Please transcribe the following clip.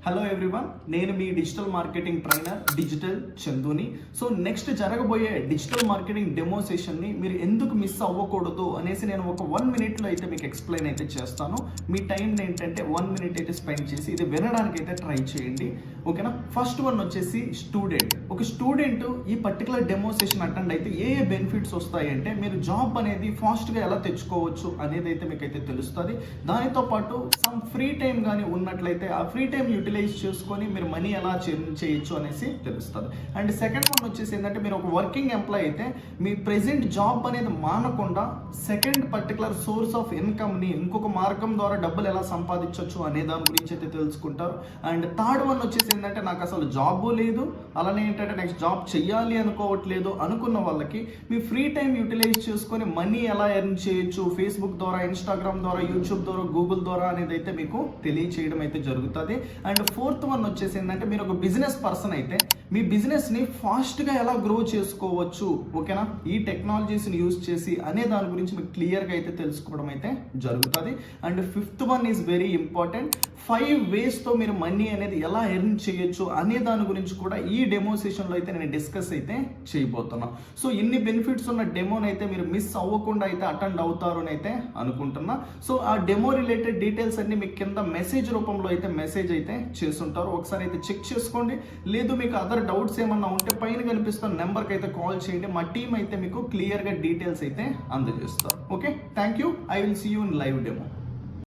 Hello everyone, నేను మీ digital marketing trainer digital చందుని. సో నెక్స్ట్ జరగబోయే డిజిటల్ మార్కెటింగ్ డెమో సెషన్ని మీరు ఎందుకు మిస్ అవ్వకూడదు అనేసి నేను ఒక 1 మినిట్లో అయితే మీకు ఎక్స్ప్లెయిన్ అయితే చేస్తాను. మీ టైం ఏంటంటే 1 మినిట్ అయితే స్పెండ్ చేసి ఇది వినడానికి అయితే ట్రై చేయండి, ఓకేనా. ఫస్ట్ వన్ వచ్చేసి స్టూడెంట్. ఒక స్టూడెంట్ ఈ పర్టికులర్ డెమో సెషన్ అటెండ్ అయితే ఏ బెనిఫిట్స్ వస్తాయంటే మీరు జాబ్ అనేది ఫాస్ట్గా ఎలా తెచ్చుకోవచ్చు అనేది అయితే మీకు అయితే తెలుస్తుంది. దానితో పాటు సమ్ ఫ్రీ టైం కానీ ఉన్నట్లయితే ఆ ఫ్రీ టైం యూటిలైజ్ చేసుకొని మీరు మనీ ఎలా చేయొచ్చు అనేసి తెలుస్తుంది. అండ్ సెకండ్ వన్ వచ్చేసి ఏంటంటే మీరు ఒక వర్కింగ్ ఎంప్లాయ్ అయితే మీ ప్రెసెంట్ జాబ్ అనేది మానకుండా సెకండ్ పర్టికులర్ సోర్స్ ఆఫ్ ఇన్కమ్ని ఇంకొక మార్గం ద్వారా డబ్బులు ఎలా సంపాదించవచ్చు అనే దాని గురించి అయితే తెలుసుకుంటారు. అండ్ థర్డ్ వన్ వచ్చేసి ఏంటంటే నాకు అసలు జాబ్ లేదు, అలానే ఏంటంటే నెక్స్ట్ జాబ్ చెయ్యాలి అనుకోవట్లేదు అనుకున్న వాళ్ళకి మీ ఫ్రీ టైం యూటిలైజ్ చేసుకొని మనీ ఎలా ఎర్న్ చేయొచ్చు ఫేస్బుక్ ద్వారా, ఇన్స్టాగ్రామ్ ద్వారా, యూట్యూబ్ ద్వారా, గూగుల్ ద్వారా అనేది అయితే మీకు తెలియచేయడం అయితే జరుగుతుంది. అండ్ ఫోర్త్ వన్ వచ్చేసి ఏంటంటే మీరు ఒక బిజినెస్ పర్సన్ అయితే మీ బిజినెస్ని ఫాస్ట్గా ఎలా గ్రో చేసుకోవచ్చు, ఓకేనా, ఈ టెక్నాలజీస్ని యూజ్ చేసి అనే దాని గురించి మీకు క్లియర్గా అయితే తెలుసుకోవడం అయితే జరుగుతుంది. And fifth one is very important, 5 వేస్తో మీరు మనీ అనేది ఎలా ఎర్న్ చేయొచ్చు అనే దాని గురించి కూడా ఈ డెమో సెషన్లో అయితే నేను డిస్కస్ అయితే చేయబోతున్నాను. సో ఇన్ని బెనిఫిట్స్ ఉన్న డెమోని అయితే మీరు మిస్ అవ్వకుండా అయితే అటెండ్ అవుతారు అని అయితే అనుకుంటున్నా. సో ఆ డెమో రిలేటెడ్ డీటెయిల్స్ అన్ని మీకు కింద మెసేజ్ రూపంలో అయితే మెసేజ్ అయితే చేస్తుంటారు, ఒకసారి అయితే చెక్ చేసుకోండి. లేదు మీకు అదర్ డౌట్స్ ఏమన్నా ఉంటే పైన కనిపిస్తున్న నెంబర్కి అయితే కాల్ చేయండి, మా టీం అయితే మీకు క్లియర్గా డీటెయిల్స్ అయితే అందజేస్తారు. Okay, thank you. I will see you in live demo.